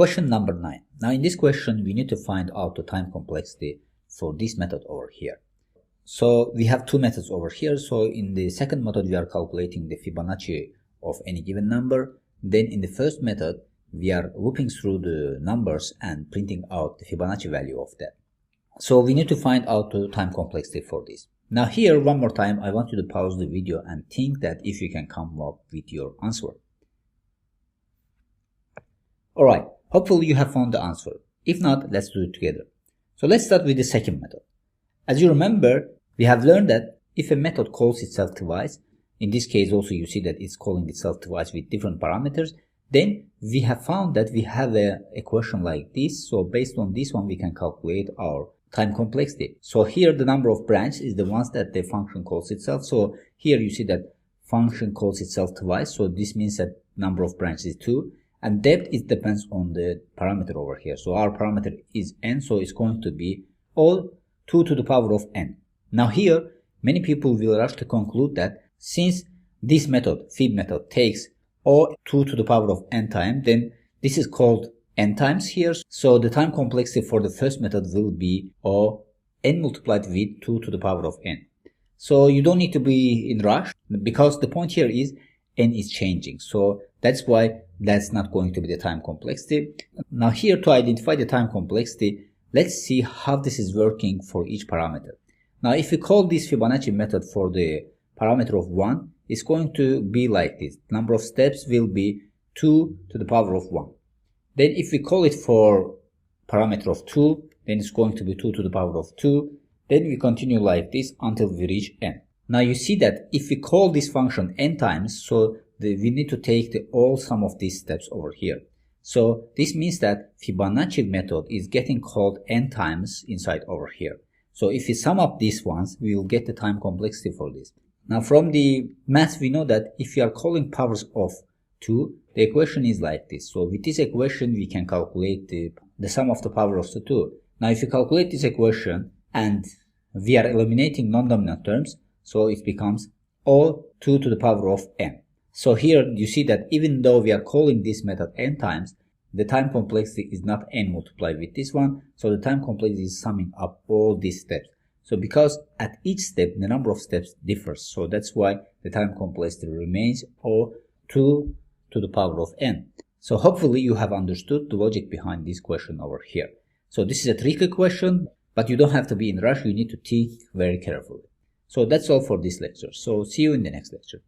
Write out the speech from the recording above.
Question number 9. Now in this question, we need to find out the time complexity for this method over here. So we have two methods over here. So in the second method, we are calculating the Fibonacci of any given number. Then in the first method, we are looping through the numbers and printing out the Fibonacci value of that. So we need to find out the time complexity for this. Now here, one more time, I want you to pause the video and think that if you can come up with your answer. Alright, hopefully you have found the answer. If not, let's do it together. So let's start with the second method. As you remember, we have learned that if a method calls itself twice, in this case also you see that it's calling itself twice with different parameters, then we have found that we have an equation like this. So based on this one, we can calculate our time complexity. So here the number of branches is the ones that the function calls itself. So here you see that function calls itself twice. So this means that number of branches is 2. And depth, it depends on the parameter over here. So our parameter is n, so it's going to be all 2 to the power of n. Now here, many people will rush to conclude that since this method, fib method, takes all 2 to the power of n time, then this is called n times here. So the time complexity for the first method will be O n multiplied with 2 to the power of n. So you don't need to be in rush, because the point here is n is changing. So that's why that's not going to be the time complexity. Now here, to identify the time complexity, let's see how this is working for each parameter. Now if we call this Fibonacci method for the parameter of 1, it's going to be like this. Number of steps will be 2 to the power of 1. Then if we call it for parameter of 2, then it's going to be 2 to the power of 2. Then we continue like this until we reach n. Now you see that if we call this function n times, so we need to take the all sum of these steps over here. So this means that Fibonacci method is getting called n times inside over here. So if we sum up these ones, we will get the time complexity for this. Now from the math, we know that if we are calling powers of 2, the equation is like this. So with this equation, we can calculate the sum of the power of the 2. Now if you calculate this equation and we are eliminating non-dominant terms, so it becomes all 2 to the power of n. So here you see that even though we are calling this method n times, the time complexity is not n multiplied with this one. So the time complexity is summing up all these steps. So because at each step, the number of steps differs. So that's why the time complexity remains O 2 to the power of n. So hopefully you have understood the logic behind this question over here. So this is a tricky question, but you don't have to be in a rush. You need to think very carefully. So that's all for this lecture. So see you in the next lecture.